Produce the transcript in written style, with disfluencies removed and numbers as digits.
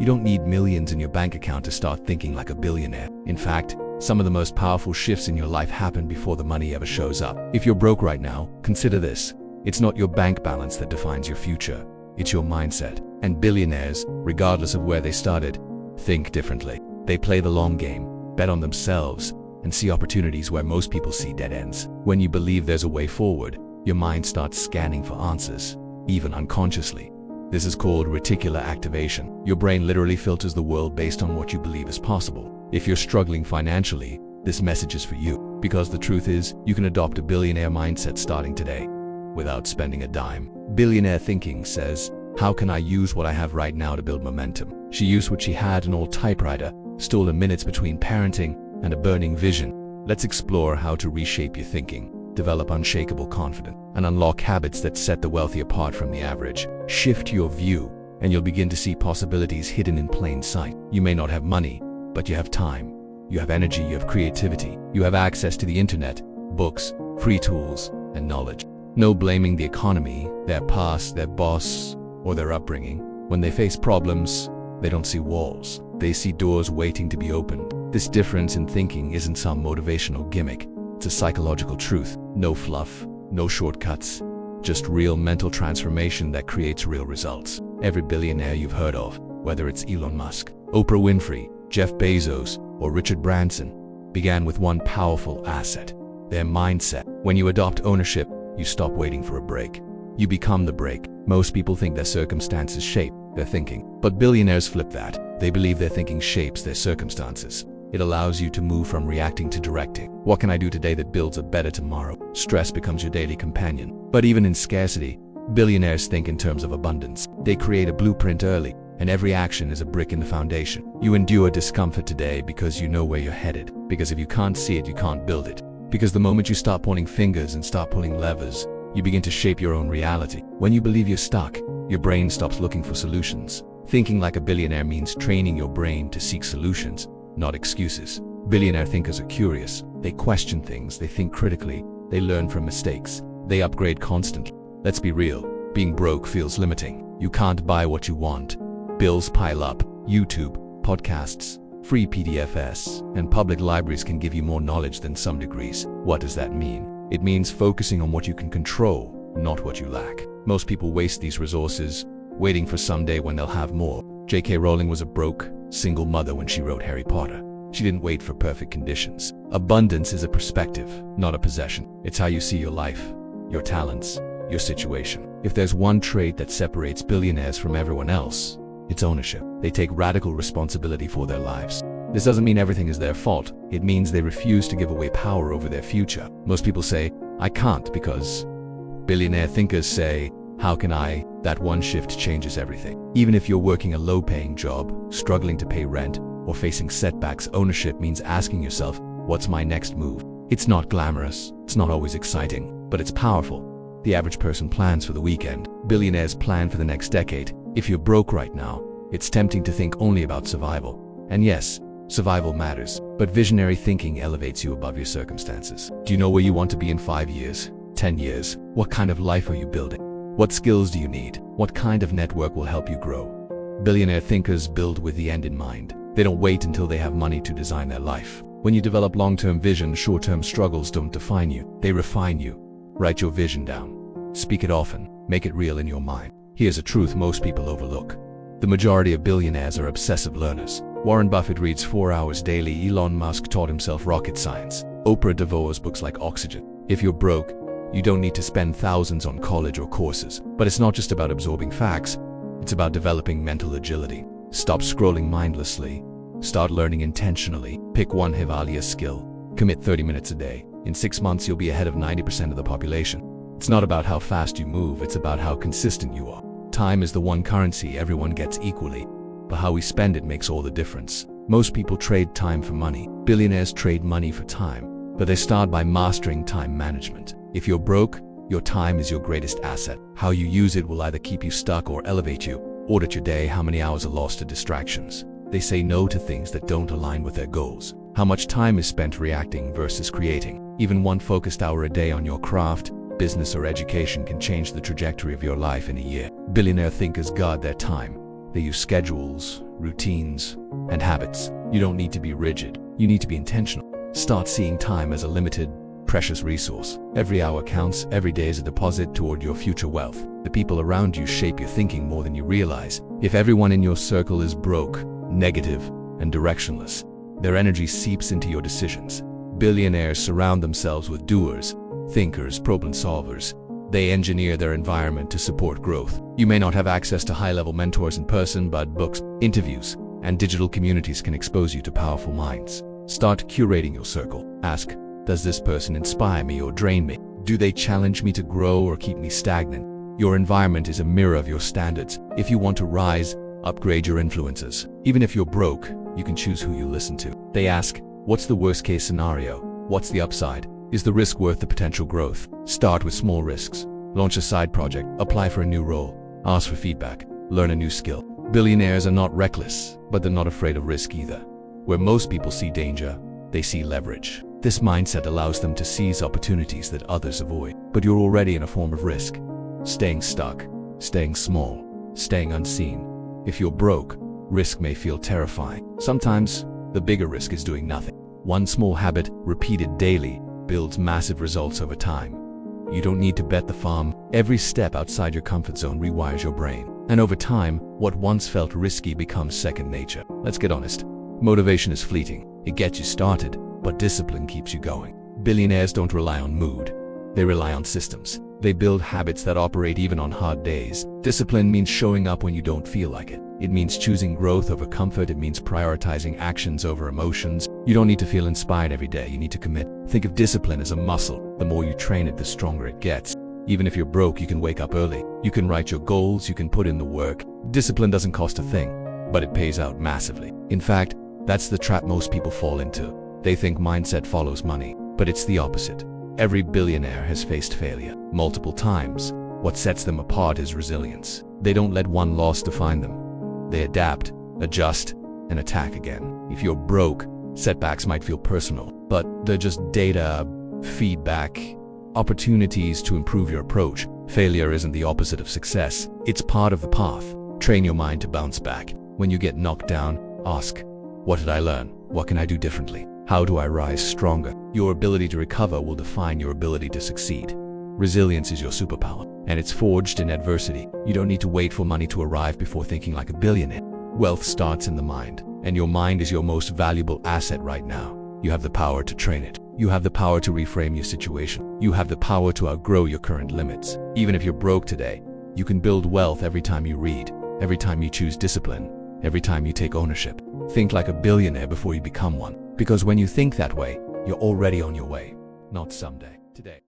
You don't need millions in your bank account to start thinking like a billionaire. In fact, some of the most powerful shifts in your life happen before the money ever shows up. If you're broke right now, consider this. It's not your bank balance that defines your future. It's your mindset. And billionaires, regardless of where they started, think differently. They play the long game, bet on themselves, and see opportunities where most people see dead ends. When you believe there's a way forward, your mind starts scanning for answers, even unconsciously. This is called reticular activation. Your brain literally filters the world based on what you believe is possible. If you're struggling financially, this message is for you. Because the truth is, you can adopt a billionaire mindset starting today, without spending a dime. Billionaire thinking says, how can I use what I have right now to build momentum? She used what she had, an old typewriter, stolen minutes between parenting, and a burning vision. Let's explore how to reshape your thinking, develop unshakable confidence, and unlock habits that set the wealthy apart from the average. Shift your view, and you'll begin to see possibilities hidden in plain sight. You may not have money, but you have time. You have energy, you have creativity. You have access to the internet, books, free tools, and knowledge. No blaming the economy, their past, their boss, or their upbringing. When they face problems, they don't see walls. They see doors waiting to be opened. This difference in thinking isn't some motivational gimmick. It's a psychological truth. No fluff, no shortcuts, just real mental transformation that creates real results. Every billionaire you've heard of, whether it's Elon Musk, Oprah Winfrey, Jeff Bezos, or Richard Branson, began with one powerful asset: their mindset. When you adopt ownership, you stop waiting for a break. You become the break. Most people think their circumstances shape their thinking, but billionaires flip that. They believe their thinking shapes their circumstances. It allows you to move from reacting to directing. What can I do today that builds a better tomorrow? Stress becomes your daily companion. But even in scarcity, billionaires think in terms of abundance. They create a blueprint early, and every action is a brick in the foundation. You endure discomfort today because you know where you're headed. Because if you can't see it, you can't build it. Because the moment you start pointing fingers and start pulling levers, you begin to shape your own reality. When you believe you're stuck, your brain stops looking for solutions. Thinking like a billionaire means training your brain to seek solutions, not excuses. Billionaire thinkers are curious. They question things, they think critically, they learn from mistakes, they upgrade constantly. Let's be real, being broke feels limiting. You can't buy what you want. Bills pile up. YouTube, podcasts, free PDFs, and public libraries can give you more knowledge than some degrees. What does that mean? It means focusing on what you can control, not what you lack. Most people waste these resources, waiting for someday when they'll have more. J.K. Rowling was a broke, single mother when she wrote Harry Potter. She didn't wait for perfect conditions. Abundance is a perspective, not a possession. It's how you see your life, your talents, your situation. If there's one trait that separates billionaires from everyone else, it's ownership. They take radical responsibility for their lives. This doesn't mean everything is their fault. It means they refuse to give away power over their future. Most people say, I can't because. Billionaire thinkers say, how can I? That one shift changes everything. Even if you're working a low-paying job, struggling to pay rent, or facing setbacks, ownership means asking yourself, what's my next move? It's not glamorous, it's not always exciting, but it's powerful. The average person plans for the weekend. Billionaires plan for the next decade. If you're broke right now, it's tempting to think only about survival. And yes, survival matters, but visionary thinking elevates you above your circumstances. Do you know where you want to be in 5 years, 10 years? What kind of life are you building? What skills do you need? What kind of network will help you grow? Billionaire thinkers build with the end in mind. They don't wait until they have money to design their life. When you develop long-term vision, short-term struggles don't define you. They refine you. Write your vision down. Speak it often. Make it real in your mind. Here's a truth most people overlook. The majority of billionaires are obsessive learners. Warren Buffett reads 4 hours daily. Elon Musk taught himself rocket science. Oprah devours books like oxygen. If you're broke, you don't need to spend thousands on college or courses. But it's not just about absorbing facts. It's about developing mental agility. Stop scrolling mindlessly. Start learning intentionally. Pick one Himalaya skill. Commit 30 minutes a day. In 6 months, you'll be ahead of 90% of the population. It's not about how fast you move, it's about how consistent you are. Time is the one currency everyone gets equally, but how we spend it makes all the difference. Most people trade time for money. Billionaires trade money for time, but they start by mastering time management. If you're broke, your time is your greatest asset. How you use it will either keep you stuck or elevate you. Audit your day. How many hours are lost to distractions? They say no to things that don't align with their goals. How much time is spent reacting versus creating? Even one focused hour a day on your craft, business, or education can change the trajectory of your life in a year. Billionaire thinkers guard their time. They use schedules, routines, and habits. You don't need to be rigid. You need to be intentional. Start seeing time as a limited, precious resource. Every hour counts, every day is a deposit toward your future wealth. The people around you shape your thinking more than you realize. If everyone in your circle is broke, negative, and directionless, their energy seeps into your decisions. Billionaires surround themselves with doers, thinkers, problem solvers. They engineer their environment to support growth. You may not have access to high-level mentors in person, but books, interviews, and digital communities can expose you to powerful minds. Start curating your circle. Ask, does this person inspire me or drain me? Do they challenge me to grow or keep me stagnant? Your environment is a mirror of your standards. If you want to rise, upgrade your influences. Even if you're broke, you can choose who you listen to. They ask, what's the worst-case scenario? What's the upside? Is the risk worth the potential growth? Start with small risks. Launch a side project, apply for a new role, ask for feedback, learn a new skill. Billionaires are not reckless, but they're not afraid of risk either. Where most people see danger, they see leverage. This mindset allows them to seize opportunities that others avoid. But you're already in a form of risk. Staying stuck, staying small, staying unseen. If you're broke, risk may feel terrifying. Sometimes, the bigger risk is doing nothing. One small habit, repeated daily, builds massive results over time. You don't need to bet the farm. Every step outside your comfort zone rewires your brain. And over time, what once felt risky becomes second nature. Let's get honest. Motivation is fleeting. It gets you started, but discipline keeps you going. Billionaires don't rely on mood. They rely on systems. They build habits that operate even on hard days. Discipline means showing up when you don't feel like it. It means choosing growth over comfort. It means prioritizing actions over emotions. You don't need to feel inspired every day. You need to commit. Think of discipline as a muscle. The more you train it, the stronger it gets. Even if you're broke, you can wake up early. You can write your goals. You can put in the work. Discipline doesn't cost a thing, but it pays out massively. In fact, that's the trap most people fall into. They think mindset follows money, but it's the opposite. Every billionaire has faced failure multiple times. What sets them apart is resilience. They don't let one loss define them. They adapt, adjust, and attack again. If you're broke, setbacks might feel personal, but they're just data, feedback, opportunities to improve your approach. Failure isn't the opposite of success. It's part of the path. Train your mind to bounce back. When you get knocked down, ask, what did I learn? What can I do differently? How do I rise stronger? Your ability to recover will define your ability to succeed. Resilience is your superpower, and it's forged in adversity. You don't need to wait for money to arrive before thinking like a billionaire. Wealth starts in the mind, and your mind is your most valuable asset right now. You have the power to train it. You have the power to reframe your situation. You have the power to outgrow your current limits. Even if you're broke today, you can build wealth every time you read, every time you choose discipline, every time you take ownership. Think like a billionaire before you become one. Because when you think that way, you're already on your way. Not someday, today.